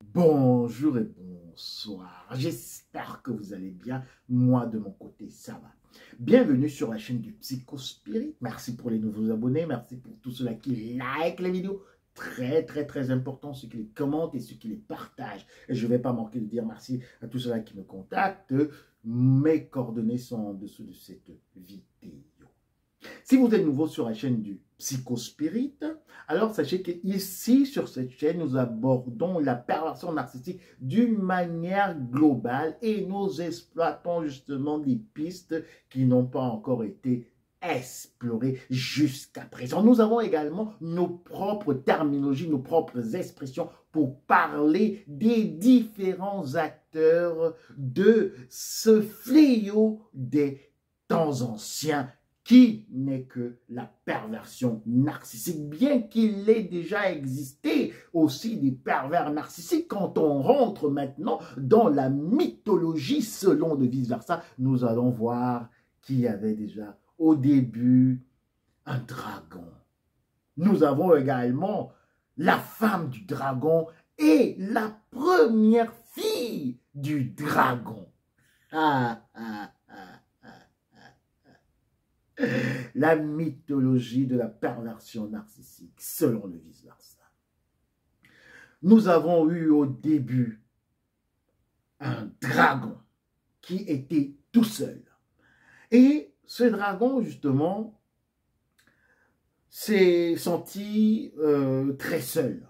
Bonjour et bonsoir, j'espère que vous allez bien, moi de mon côté ça va. Bienvenue sur la chaîne du Psychospirit, merci pour les nouveaux abonnés, merci pour tous ceux-là qui like les vidéos, très important, ceux qui les commentent et ceux qui les partagent. Et je ne vais pas manquer de dire merci à tous ceux-là qui me contactent, mes coordonnées sont en dessous de cette vidéo. Si vous êtes nouveau sur la chaîne du Psychospirit, alors sachez qu'ici, sur cette chaîne, nous abordons la perversion narcissique d'une manière globale et nous exploitons justement des pistes qui n'ont pas encore été explorées jusqu'à présent. Nous avons également nos propres terminologies, nos propres expressions pour parler des différents acteurs de ce fléau des temps anciens qui n'est que la perversion narcissique, bien qu'il ait déjà existé aussi des pervers narcissiques. Quand on rentre maintenant dans la mythologie selon de vice-versa, nous allons voir qu'il y avait déjà au début un dragon. Nous avons également la femme du dragon et la première fille du dragon. La mythologie de la perversion narcissique, selon le vice-versa. Nous avons eu au début un dragon qui était tout seul. Et ce dragon, justement, s'est senti très seul.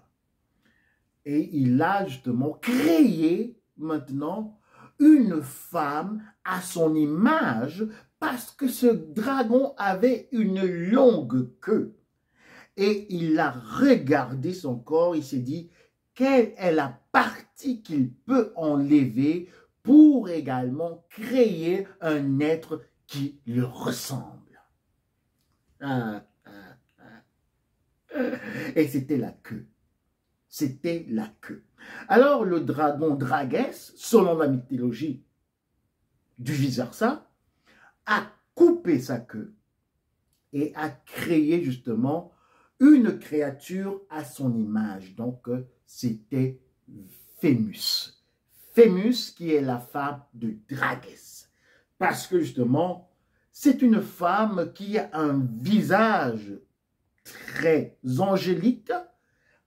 Et il a justement créé maintenant une femme à son image parce que ce dragon avait une longue queue. Et il a regardé son corps, il s'est dit quelle est la partie qu'il peut enlever pour également créer un être qui le ressemble. Et c'était la queue. C'était la queue. Alors le dragon Dragès, selon la mythologie du vice-versa, a coupé sa queue et a créé justement une créature à son image. Donc, c'était Phémus. Phémus qui est la femme de Dragès. Parce que justement, c'est une femme qui a un visage très angélique,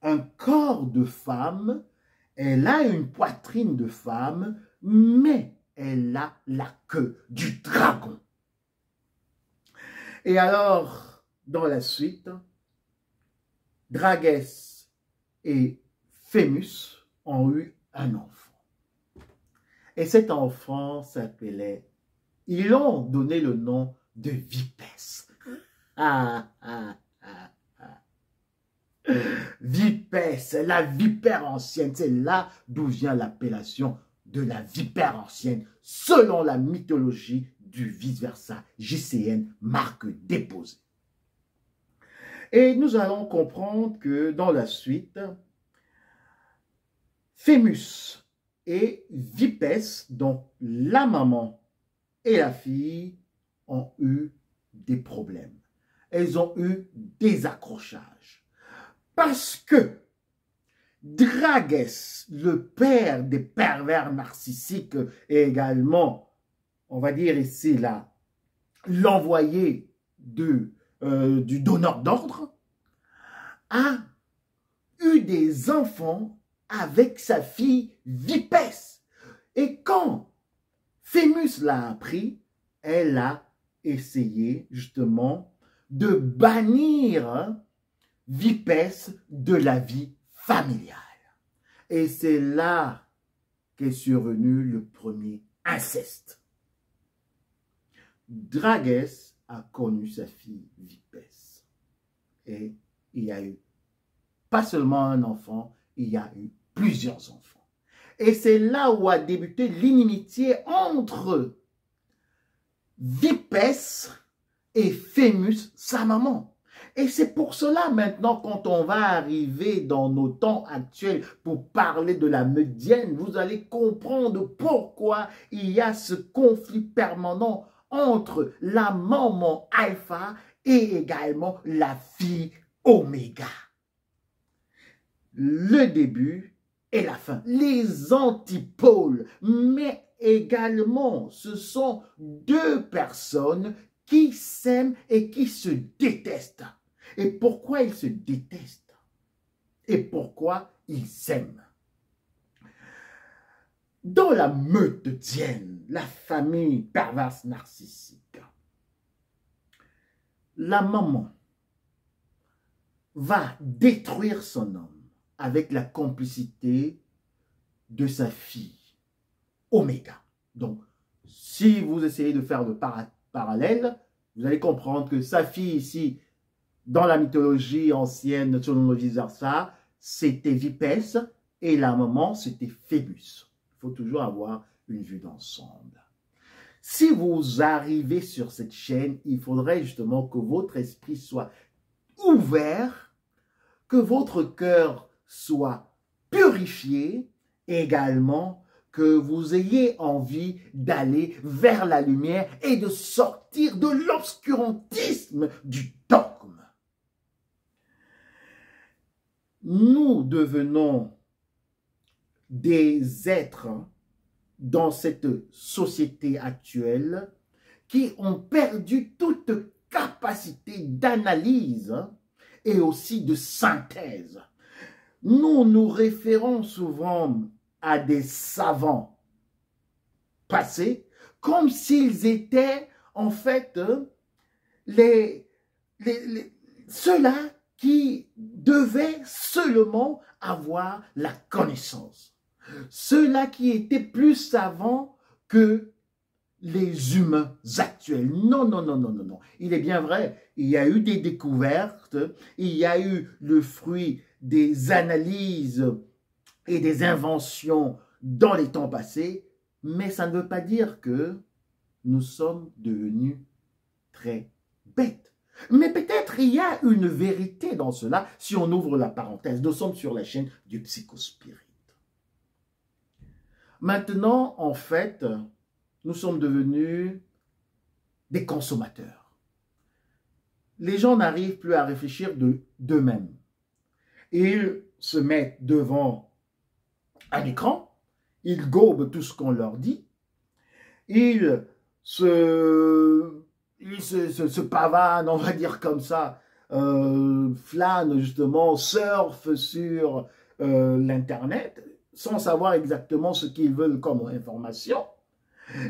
un corps de femme, elle a une poitrine de femme, mais elle a la queue du dragon. Et alors, dans la suite, Dragès et Phémus ont eu un enfant. Et cet enfant s'appelait, ils ont donné le nom de Vipès. Vipès, la vipère ancienne, c'est là d'où vient l'appellation de la vipère ancienne, selon la mythologie du vice-versa, JCN, marque déposée. Et nous allons comprendre que dans la suite, Phémus et Vipès, donc la maman et la fille, ont eu des problèmes. Elles ont eu des accrochages. Parce que Dragès, le père des pervers narcissiques, et également, on va dire ici là, l'envoyé du donneur d'ordre, a eu des enfants avec sa fille Vipès. Et quand Phémus l'a appris, elle a essayé justement de bannir Vipès de la vie familiale. Et c'est là qu'est survenu le premier inceste. Dragès a connu sa fille Vipès. Et il y a eu pas seulement un enfant, il y a eu plusieurs enfants. Et c'est là où a débuté l'inimitié entre Vipès et Phémus, sa maman. Et c'est pour cela maintenant, quand on va arriver dans nos temps actuels pour parler de la Médienne, vous allez comprendre pourquoi il y a ce conflit permanent entre la maman alpha et également la fille oméga. Le début et la fin, les antipôles, mais également ce sont deux personnes qui s'aiment et qui se détestent. Et pourquoi ils se détestent? Et pourquoi ils s'aiment? Dans la meute-dienne, la famille perverse narcissique, la maman va détruire son homme avec la complicité de sa fille, Oméga. Donc, si vous essayez de faire le parallèle, vous allez comprendre que sa fille ici, dans la mythologie ancienne, selon le vice-versa, c'était Vipès et la maman, c'était Phébus. Il faut toujours avoir une vue d'ensemble. Si vous arrivez sur cette chaîne, il faudrait justement que votre esprit soit ouvert, que votre cœur soit purifié, et également que vous ayez envie d'aller vers la lumière et de sortir de l'obscurantisme du dogme. Nous devenons des êtres dans cette société actuelle qui ont perdu toute capacité d'analyse et aussi de synthèse. Nous nous référons souvent à des savants passés comme s'ils étaient en fait ceux-là qui devaient seulement avoir la connaissance. Ceux-là qui étaient plus savants que les humains actuels. Non, non, non, non, non, non. Il est bien vrai, il y a eu des découvertes, il y a eu le fruit des analyses et des inventions dans les temps passés, mais ça ne veut pas dire que nous sommes devenus très bêtes. Mais peut-être il y a une vérité dans cela si on ouvre la parenthèse. Nous sommes sur la chaîne du Psychospirit. Maintenant, en fait, nous sommes devenus des consommateurs. Les gens n'arrivent plus à réfléchir d'eux-mêmes. Ils se mettent devant un écran, ils gobent tout ce qu'on leur dit, ils se pavanent, on va dire comme ça, flânent justement, surfent sur l'Internet, sans savoir exactement ce qu'ils veulent comme information.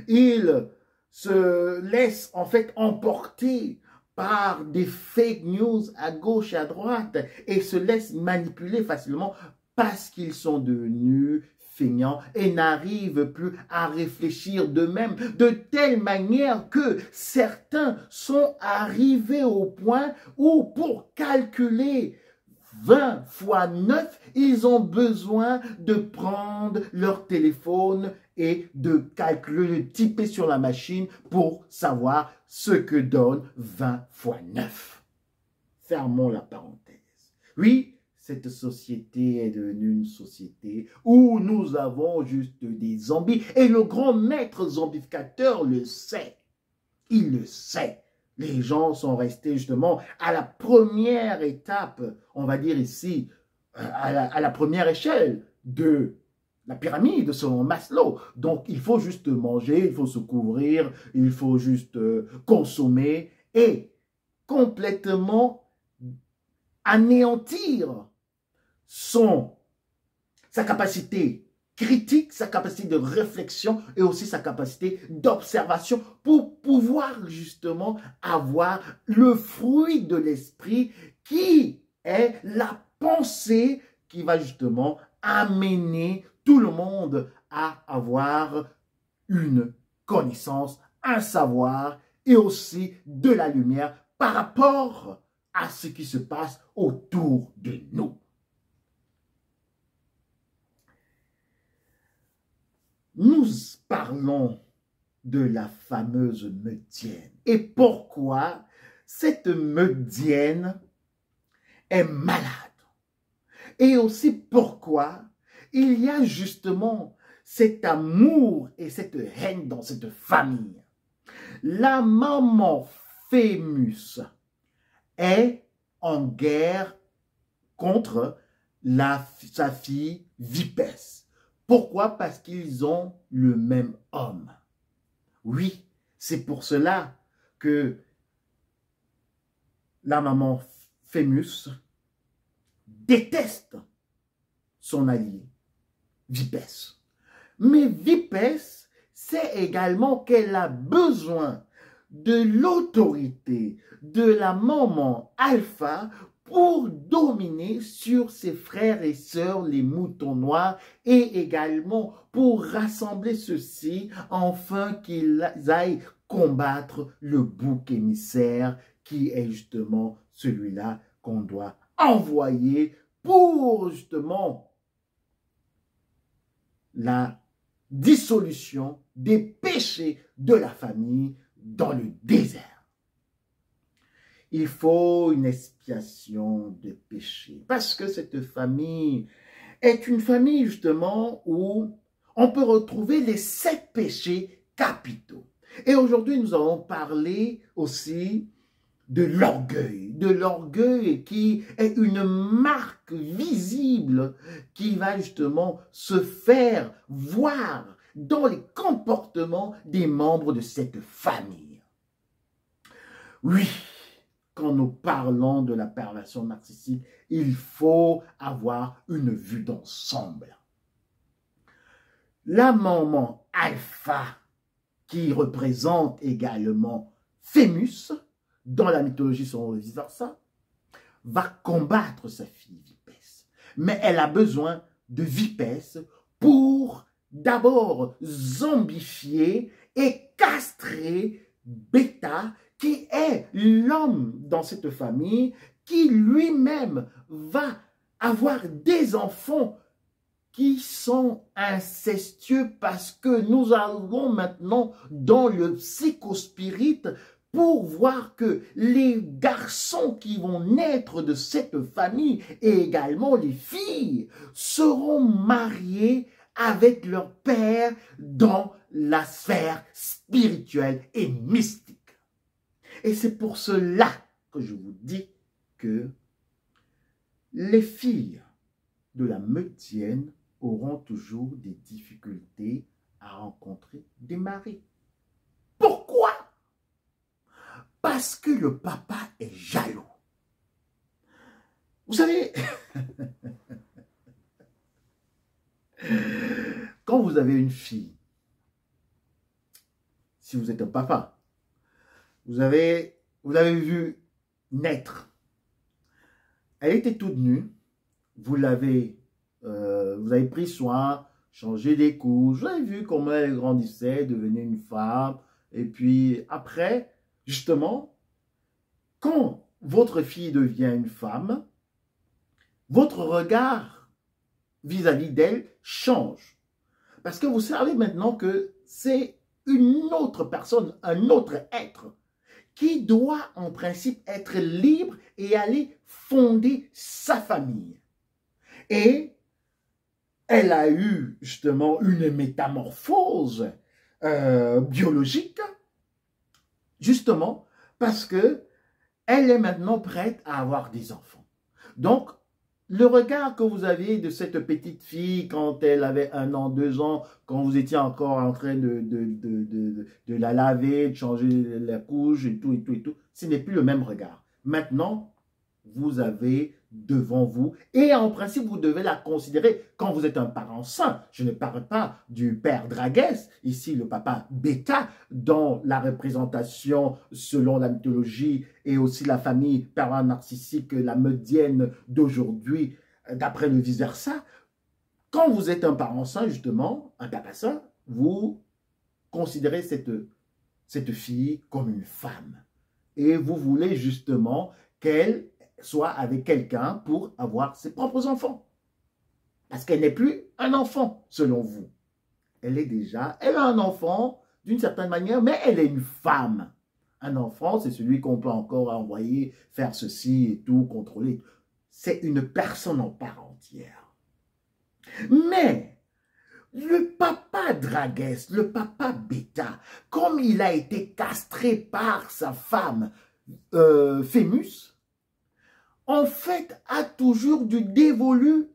Ils se laissent en fait emporter par des fake news à gauche et à droite et se laissent manipuler facilement parce qu'ils sont devenus feignants et n'arrivent plus à réfléchir d'eux-mêmes de telle manière que certains sont arrivés au point où pour calculer 20 fois 9, ils ont besoin de prendre leur téléphone et de calculer, de typer sur la machine pour savoir ce que donne 20 fois 9. Fermons la parenthèse. Oui, cette société est devenue une société où nous avons juste des zombies. Et le grand maître zombificateur le sait. Il le sait. Les gens sont restés justement à la première étape, on va dire ici, à la première échelle de la pyramide selon Maslow. Donc, il faut juste manger, il faut se couvrir, il faut juste consommer et complètement anéantir sa capacité critique, sa capacité de réflexion et aussi sa capacité d'observation pour pouvoir justement avoir le fruit de l'esprit qui est la pensée qui va justement amener tout le monde à avoir une connaissance, un savoir et aussi de la lumière par rapport à ce qui se passe autour de nous. Nous parlons de la fameuse Meudienne. Et pourquoi cette Meudienne est malade? Et aussi pourquoi il y a justement cet amour et cette haine dans cette famille. La maman Phébus est en guerre contre sa fille Vipès. Pourquoi? Parce qu'ils ont le même homme. Oui, c'est pour cela que la maman Phémus déteste son allié, Vipès. Mais Vipès sait également qu'elle a besoin de l'autorité de la maman Alpha pour dominer sur ses frères et sœurs, les moutons noirs, et également pour rassembler ceux-ci afin qu'ils aillent combattre le bouc émissaire qui est justement celui-là qu'on doit envoyer pour justement la dissolution des péchés de la famille dans le désert. Il faut une expiation de péché parce que cette famille est une famille justement où on peut retrouver les 7 péchés capitaux. Et aujourd'hui, nous allons parler aussi de l'orgueil qui est une marque visible qui va justement se faire voir dans les comportements des membres de cette famille. Oui, quand nous parlons de la perversion narcissique, il faut avoir une vue d'ensemble. La maman Alpha, qui représente également Phémus, dans la mythologie selon le vice-versa, va combattre sa fille Vipès. Mais elle a besoin de Vipès pour d'abord zombifier et castrer Bêta, qui est l'homme dans cette famille, qui lui-même va avoir des enfants qui sont incestueux parce que nous allons maintenant dans le psychospirit pour voir que les garçons qui vont naître de cette famille et également les filles seront mariés avec leur père dans la sphère spirituelle et mystique. Et c'est pour cela que je vous dis que les filles de la Meutienne auront toujours des difficultés à rencontrer des maris. Pourquoi? Parce que le papa est jaloux. Vous savez, quand vous avez une fille, si vous êtes un papa, vous avez vu naître. Elle était toute nue, vous avez pris soin, changé des couches, vous avez vu comment elle grandissait, devenait une femme, et puis après, justement, quand votre fille devient une femme, votre regard vis-à-vis d'elle change. Parce que vous savez maintenant que c'est une autre personne, un autre être, qui doit en principe être libre et aller fonder sa famille. Et elle a eu justement une métamorphose biologique, justement parce que elle est maintenant prête à avoir des enfants. Donc, le regard que vous aviez de cette petite fille quand elle avait 1 an, 2 ans, quand vous étiez encore en train de la laver, de changer la couche et tout, ce n'est plus le même regard. Maintenant, vous avez devant vous, et en principe, vous devez la considérer quand vous êtes un parent sain. Je ne parle pas du père Draguès, ici le papa Bêta, dont la représentation selon la mythologie et aussi la famille pervers narcissique, la Meudienne d'aujourd'hui, d'après le vice-versa. Quand vous êtes un parent sain, justement, un papa sain, vous considérez cette fille comme une femme. Et vous voulez justement qu'elle soit avec quelqu'un pour avoir ses propres enfants. Parce qu'elle n'est plus un enfant, selon vous. Elle a un enfant d'une certaine manière, mais elle est une femme. Un enfant, c'est celui qu'on peut encore envoyer faire ceci et tout, contrôler. C'est une personne en part entière. Mais le papa Draguès, le papa Bêta, comme il a été castré par sa femme Phémus, en fait, a toujours du dévolu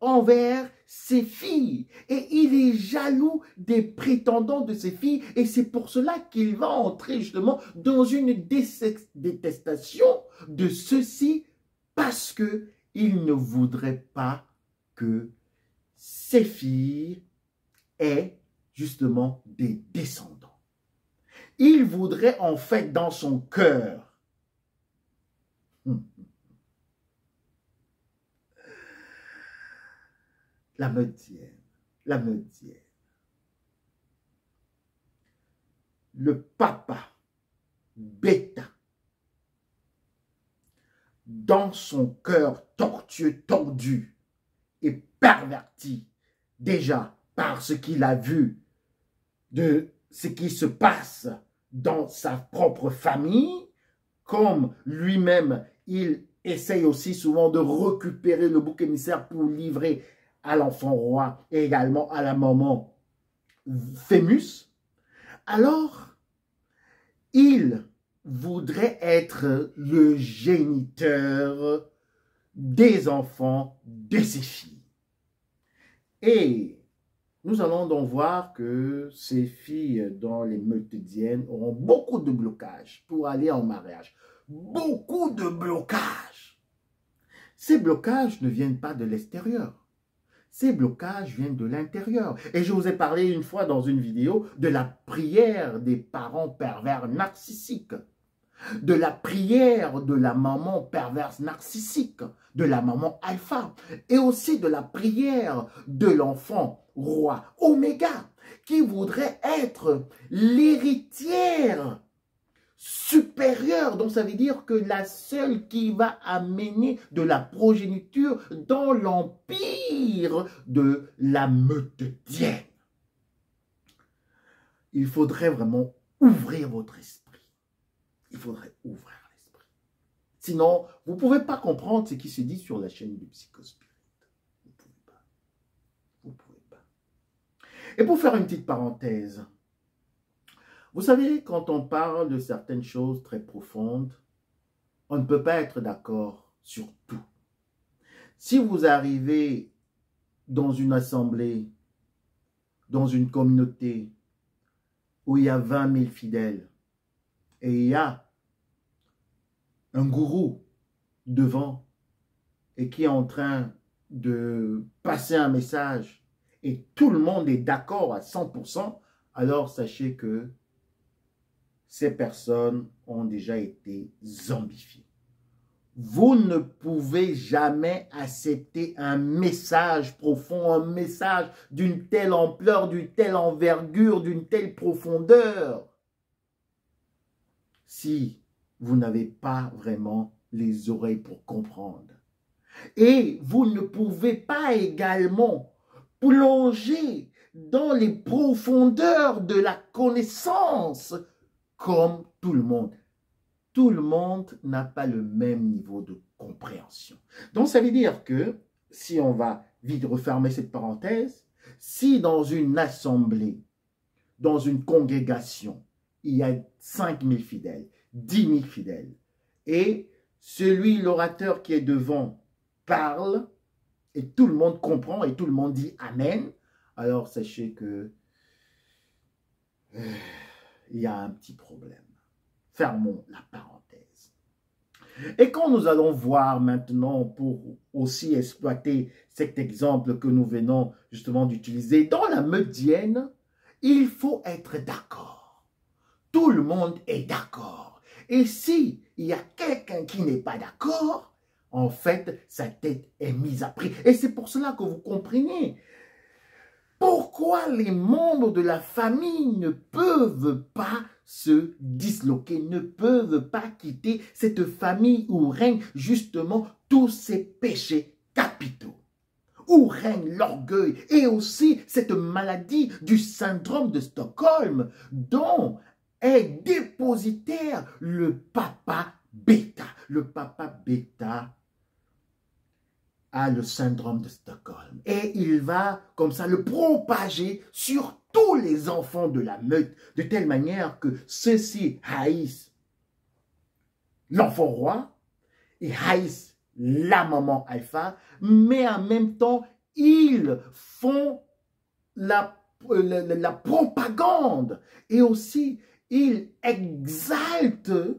envers ses filles et il est jaloux des prétendants de ses filles et c'est pour cela qu'il va entrer justement dans une détestation de ceux-ci parce que il ne voudrait pas que ses filles aient justement des descendants. Il voudrait en fait dans son cœur la Meutienne, la Meutienne. Le papa bêta, dans son cœur tortueux, tordu et perverti, déjà par ce qu'il a vu de ce qui se passe dans sa propre famille, comme lui-même, il essaye aussi souvent de récupérer le bouc émissaire pour livrer à l'enfant roi et également à la maman Phémus, alors il voudrait être le géniteur des enfants de ses filles. Et nous allons donc voir que ces filles dans les Meutiennes auront beaucoup de blocages pour aller en mariage. Beaucoup de blocages. Ces blocages ne viennent pas de l'extérieur. Ces blocages viennent de l'intérieur. Et je vous ai parlé une fois dans une vidéo de la prière des parents pervers narcissiques, de la prière de la maman perverse narcissique, de la maman alpha, et aussi de la prière de l'enfant roi oméga, qui voudrait être l'héritière supérieure. Donc ça veut dire que la seule qui va amener de la progéniture dans l'empire de la Meutienne. Il faudrait vraiment ouvrir votre esprit. Il faudrait ouvrir l'esprit. Sinon, vous ne pouvez pas comprendre ce qui se dit sur la chaîne du Psychospirit. Vous ne pouvez pas. Vous ne pouvez pas. Et pour faire une petite parenthèse, vous savez, quand on parle de certaines choses très profondes, on ne peut pas être d'accord sur tout. Si vous arrivez dans une assemblée, dans une communauté où il y a 20 000 fidèles et il y a un gourou devant et qui est en train de passer un message et tout le monde est d'accord à 100%, alors sachez que ces personnes ont déjà été zombifiées. Vous ne pouvez jamais accepter un message profond, un message d'une telle ampleur, d'une telle envergure, d'une telle profondeur, si vous n'avez pas vraiment les oreilles pour comprendre. Et vous ne pouvez pas également plonger dans les profondeurs de la connaissance comme tout le monde. Tout le monde n'a pas le même niveau de compréhension. Donc, ça veut dire que, si on va vite refermer cette parenthèse, si dans une assemblée, dans une congrégation, il y a 5 000 fidèles, 10 000 fidèles, et l'orateur qui est devant, parle, et tout le monde comprend, et tout le monde dit Amen, alors sachez que il y a un petit problème. Fermons la parenthèse. Et quand nous allons voir maintenant, pour aussi exploiter cet exemple que nous venons justement d'utiliser, dans la Meutienne, il faut être d'accord. Tout le monde est d'accord. Et si il y a quelqu'un qui n'est pas d'accord, en fait, sa tête est mise à prix. Et c'est pour cela que vous comprenez pourquoi les membres de la famille ne peuvent pas se disloquer, ne peuvent pas quitter cette famille où règnent justement tous ces péchés capitaux, où règne l'orgueil et aussi cette maladie du syndrome de Stockholm dont est dépositaire le papa bêta. Le papa bêta a le syndrome de Stockholm. Et il va, comme ça, le propager sur tous les enfants de la meute, de telle manière que ceux-ci haïssent l'enfant roi, et haïssent la maman alpha, mais en même temps, ils font la propagande et aussi ils exaltent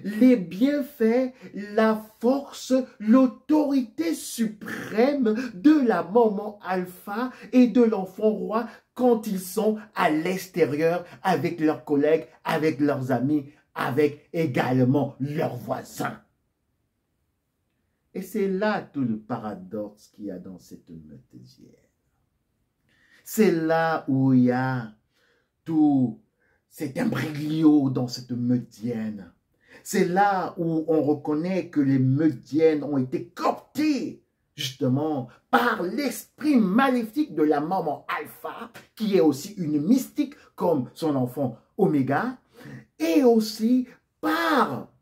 les bienfaits, la force, l'autorité suprême de la maman alpha et de l'enfant roi quand ils sont à l'extérieur avec leurs collègues, avec leurs amis, avec également leurs voisins. Et c'est là tout le paradoxe qu'il y a dans cette meurtrière. C'est là où il y a tout cet imbroglio dans cette meudienne. C'est là où on reconnaît que les meudiennes ont été cooptées justement par l'esprit maléfique de la maman alpha, qui est aussi une mystique comme son enfant Oméga, et aussi par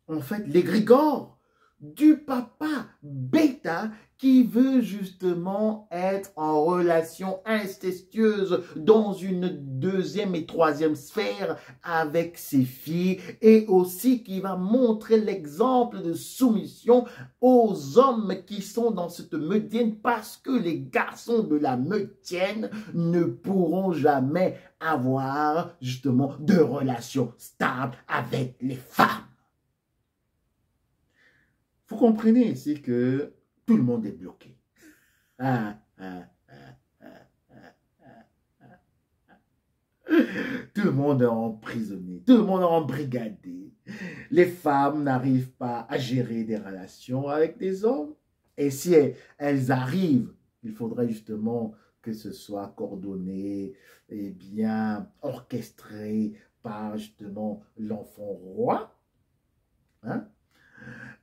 en fait l'égrégore du papa bêta qui veut justement être en relation incestueuse dans une deuxième et troisième sphère avec ses filles et aussi qui va montrer l'exemple de soumission aux hommes qui sont dans cette meudienne parce que les garçons de la meudienne ne pourront jamais avoir justement de relations stables avec les femmes. Vous comprenez ici que tout le monde est bloqué. Tout le monde est emprisonné, tout le monde est embrigadé. Les femmes n'arrivent pas à gérer des relations avec des hommes. Et si elles arrivent, il faudrait justement que ce soit coordonné et bien orchestré par justement l'enfant roi. Hein?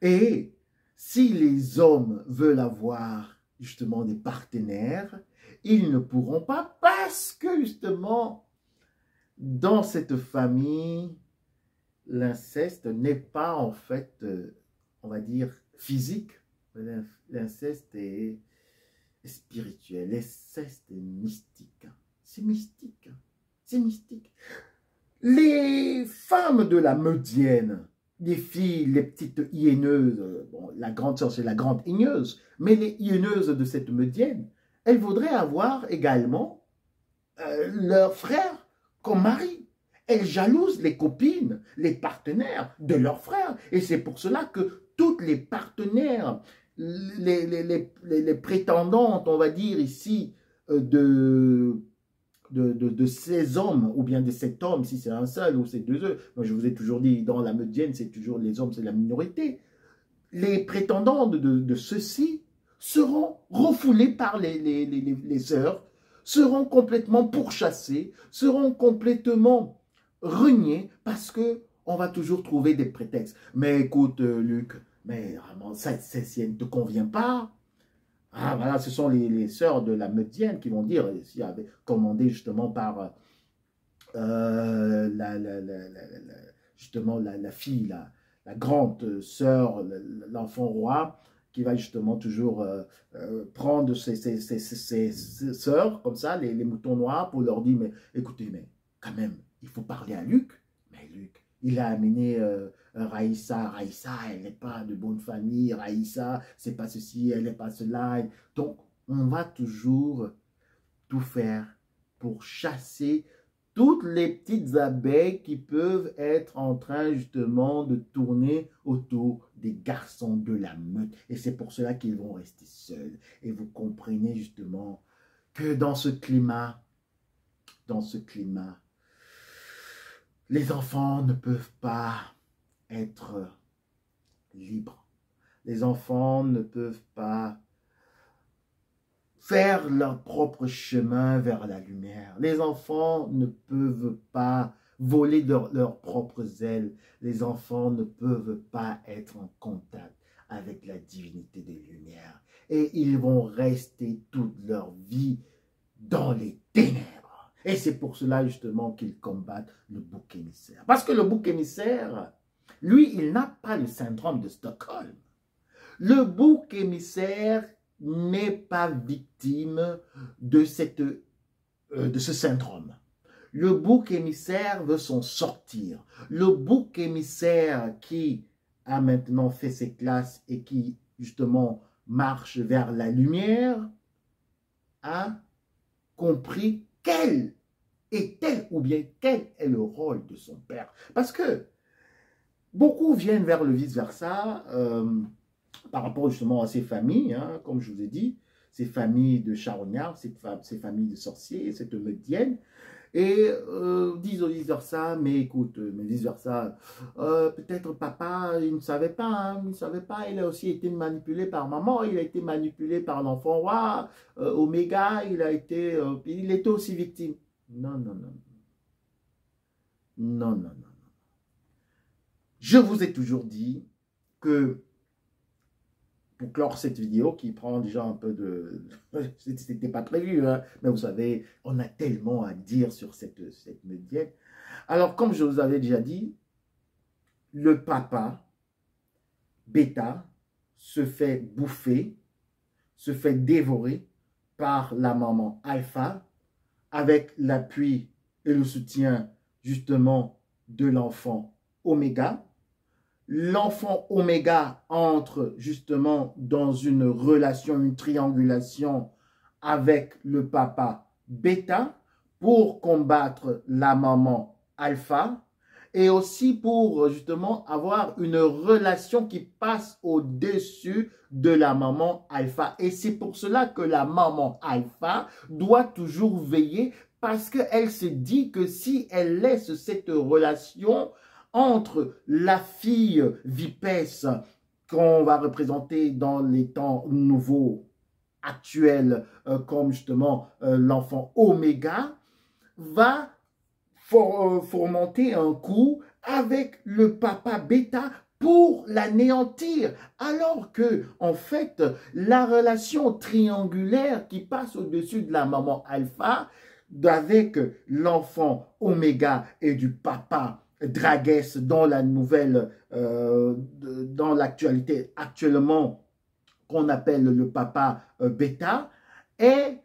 Et si les hommes veulent avoir justement des partenaires, ils ne pourront pas parce que justement, dans cette famille, l'inceste n'est pas en fait, on va dire, physique. L'inceste est spirituel, l'inceste est mystique. C'est mystique, c'est mystique. Les femmes de la meudienne, les filles, les petites hyéneuses, bon, la grande sœur c'est la grande haineuse, mais les hyéneuses de cette meudienne, elles voudraient avoir également leur frère comme mari. Elles jalousent les copines, les partenaires de leurs frères. Et c'est pour cela que toutes les partenaires, les prétendantes, on va dire ici, de ces hommes, ou bien de cet homme, si c'est un seul ou c'est deux œufs. Moi, je vous ai toujours dit, dans la meudienne, c'est toujours les hommes, c'est la minorité. Les prétendants de ceux-ci seront refoulés par les sœurs, seront complètement pourchassés, seront complètement reniés, parce que on va toujours trouver des prétextes. Mais écoute, Luc, mais vraiment, ça ne te convient pas. Ah, voilà, ce sont les sœurs de la meudienne qui vont dire, s'il avait commandé justement par justement la fille, la grande sœur, l'enfant roi, qui va justement toujours prendre ses sœurs, comme ça, les moutons noirs, pour leur dire, mais écoutez, mais quand même, il faut parler à Luc. Mais Luc, il a amené Raïssa. Raïssa, elle n'est pas de bonne famille. Raïssa, c'est pas ceci, elle n'est pas cela. Donc, on va toujours tout faire pour chasser toutes les petites abeilles qui peuvent être en train justement de tourner autour des garçons de la meute. Et c'est pour cela qu'ils vont rester seuls. Et vous comprenez justement que dans ce climat, les enfants ne peuvent pas être libres. Les enfants ne peuvent pas faire leur propre chemin vers la lumière. Les enfants ne peuvent pas voler leurs propres ailes. Les enfants ne peuvent pas être en contact avec la divinité des lumières. Et ils vont rester toute leur vie dans les ténèbres. Et c'est pour cela justement qu'ils combattent le bouc émissaire. Parce que le bouc émissaire, lui, il n'a pas le syndrome de Stockholm. Le bouc émissaire n'est pas victime de ce syndrome. Le bouc émissaire veut s'en sortir. Le bouc émissaire qui a maintenant fait ses classes et qui justement marche vers la lumière, a compris quel est tel ou bien quel est le rôle de son père. Parce que beaucoup viennent vers le vice-versa par rapport justement à ces familles, hein, comme je vous ai dit, ces familles de charognards, ces familles de sorciers, cette meurtrienne, et disent au vice-versa, mais écoute, mais vice-versa, peut-être papa, il ne savait pas, hein, il ne savait pas, il a aussi été manipulé par maman, il a été manipulé par l'enfant roi, Oméga, il était aussi victime. Non, non, non. Non, non, non. Je vous ai toujours dit que, pour clore cette vidéo qui prend déjà un peu de... C'était pas prévu, hein, mais vous savez, on a tellement à dire sur cette médienne. Alors, comme je vous avais déjà dit, le papa, bêta, se fait bouffer, se fait dévorer par la maman alpha, avec l'appui et le soutien, justement, de l'enfant oméga. L'enfant oméga entre justement dans une relation, une triangulation avec le papa bêta pour combattre la maman alpha et aussi pour justement avoir une relation qui passe au-dessus de la maman alpha. Et c'est pour cela que la maman alpha doit toujours veiller parce qu'elle se dit que si elle laisse cette relation entre la fille vipesse qu'on va représenter dans les temps nouveaux actuels comme justement l'enfant oméga, va fomenter un coup avec le papa bêta pour l'anéantir, alors que, en fait, la relation triangulaire qui passe au-dessus de la maman alpha, avec l'enfant oméga et du papa Draguès dans la nouvelle, dans l'actualité actuellement, qu'on appelle le papa bêta, est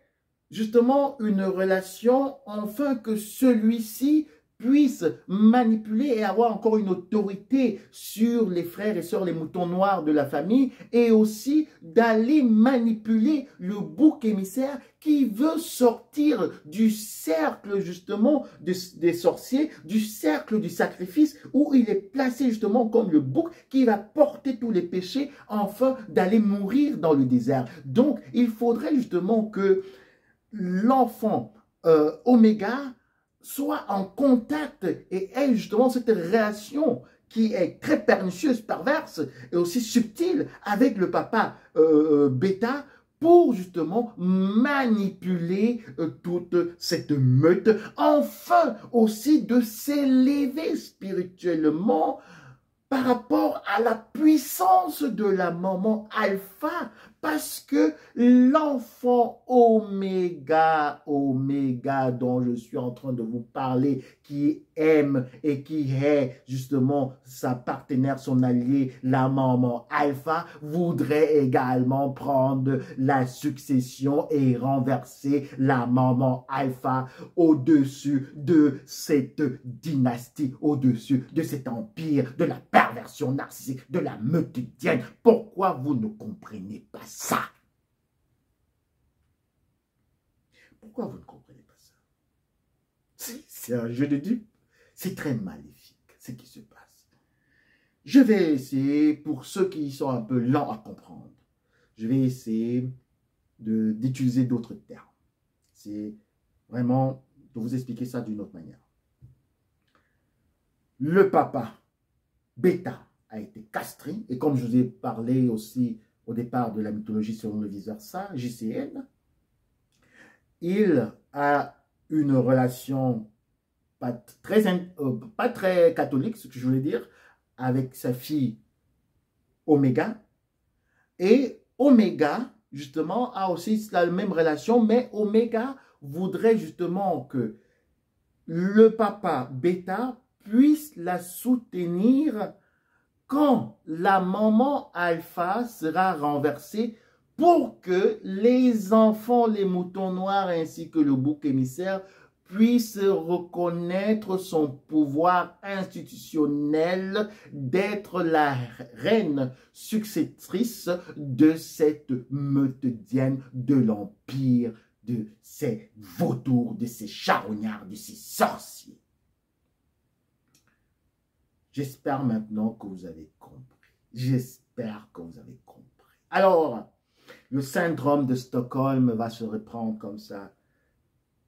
justement une relation afin que celui-ci puisse manipuler et avoir encore une autorité sur les frères et sœurs, les moutons noirs de la famille, et aussi d'aller manipuler le bouc émissaire qui veut sortir du cercle justement des sorciers, du cercle du sacrifice, où il est placé justement comme le bouc qui va porter tous les péchés afin d'aller mourir dans le désert. Donc, il faudrait justement que l'enfant oméga soit en contact et ait justement cette relation qui est très pernicieuse, perverse et aussi subtile avec le papa bêta pour justement manipuler toute cette meute, enfin aussi de s'élever spirituellement par rapport à la puissance de la maman alpha, parce que l'enfant oméga dont je suis en train de vous parler, qui aime et qui est justement sa partenaire, son allié, la maman alpha, voudrait également prendre la succession et renverser la maman alpha au-dessus de cette dynastie, au-dessus de cet empire, de la perversion narcissique, de la meutidienne. Pourquoi vous ne comprenez pas ça? Pourquoi vous ne comprenez pas ça? C'est un jeu de dupes. C'est très maléfique ce qui se passe. Je vais essayer, pour ceux qui sont un peu lents à comprendre, je vais essayer d'utiliser d'autres termes. C'est vraiment de vous expliquer ça d'une autre manière. Le papa bêta a été castré, et comme je vous ai parlé aussi au départ de la mythologie selon le vice-versa, JCN, il a une relation pas très catholique, ce que je voulais dire, avec sa fille Oméga, et Oméga, justement, a aussi la même relation, mais Oméga voudrait justement que le papa bêta puisse la soutenir quand la maman alpha sera renversée pour que les enfants, les moutons noirs ainsi que le bouc émissaire puissent reconnaître son pouvoir institutionnel d'être la reine successrice de cette meutidienne de l'empire de ces vautours, de ces charognards, de ces sorciers. J'espère maintenant que vous avez compris. J'espère que vous avez compris. Alors, le syndrome de Stockholm va se reprendre comme ça.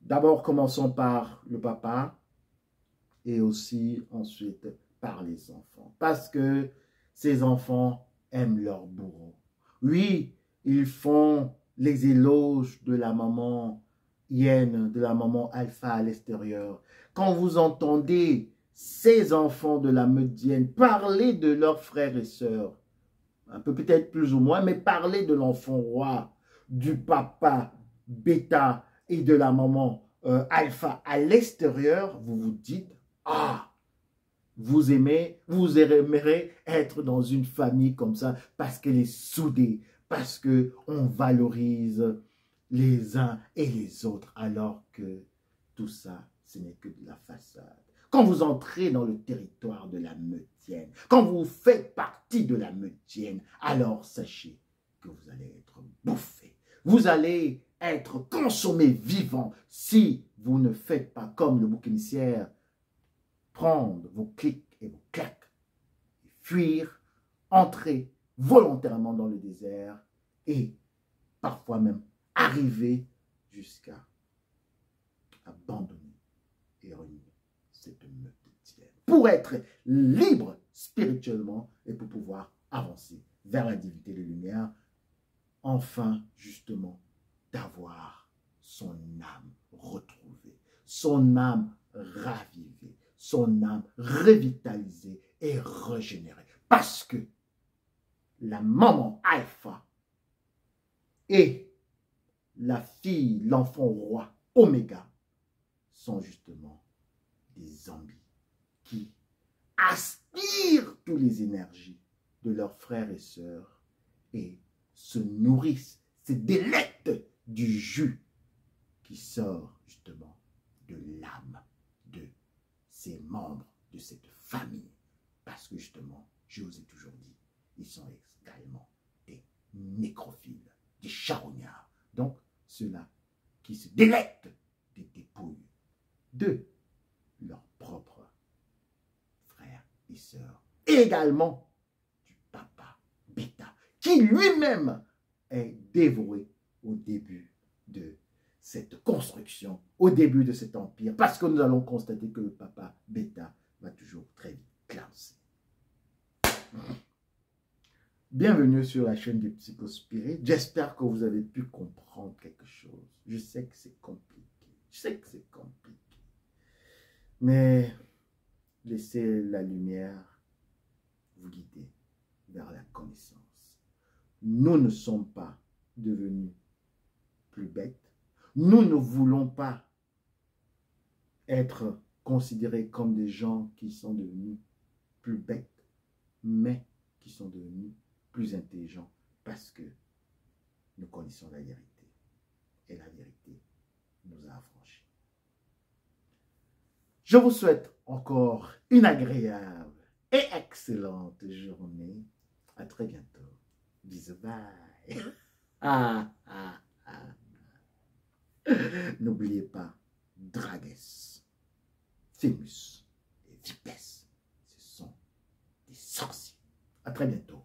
D'abord, commençons par le papa et aussi ensuite par les enfants. Parce que ces enfants aiment leur bourreau. Oui, ils font les éloges de la maman hyène, de la maman alpha à l'extérieur. Quand vous entendez ces enfants de la Medienne parler de leurs frères et sœurs, un peu peut-être plus ou moins, mais parler de l'enfant roi, du papa bêta et de la maman alpha à l'extérieur, vous vous dites, ah, vous aimerez être dans une famille comme ça parce qu'elle est soudée, parce qu'on valorise les uns et les autres, alors que tout ça, ce n'est que de la façade. Quand vous entrez dans le territoire de la Medienne, quand vous faites partie de la Medienne, alors sachez que vous allez être bouffé. Vous allez être consommé vivant si vous ne faites pas comme le bouc émissaire, prendre vos clics et vos claques, et fuir, entrer volontairement dans le désert et parfois même arriver jusqu'à abandonner et renier cette Medienne pour être libre spirituellement et pour pouvoir avancer vers la divinité de lumière, enfin justement d'avoir son âme retrouvée, son âme ravivée, son âme revitalisée et régénérée. Parce que la maman alpha et la fille, l'enfant roi oméga sont justement des zombies qui aspirent toutes les énergies de leurs frères et sœurs et se nourrissent, se délectent du jus qui sort justement de l'âme de ces membres de cette famille. Parce que justement, je vous ai toujours dit, ils sont également des nécrophiles, des charognards. Donc, ceux-là qui se délectent des dépouilles de leurs propres frères et sœurs. Et également du papa bêta, qui lui-même est dévoué au début de cette construction, au début de cet empire, parce que nous allons constater que le papa bêta va toujours très vite classer. Bienvenue sur la chaîne du Psychospirit. J'espère que vous avez pu comprendre quelque chose. Je sais que c'est compliqué. Mais laissez la lumière vous guider vers la connaissance. Nous ne sommes pas devenus plus bêtes. Nous ne voulons pas être considérés comme des gens qui sont devenus plus bêtes, mais qui sont devenus plus intelligents parce que nous connaissons la vérité. Et la vérité nous a affranchis. Je vous souhaite encore une agréable et excellente journée. À très bientôt. Bisous, bye. N'oubliez pas, Drages, Fémus et Vipes, ce sont des sorciers. À très bientôt.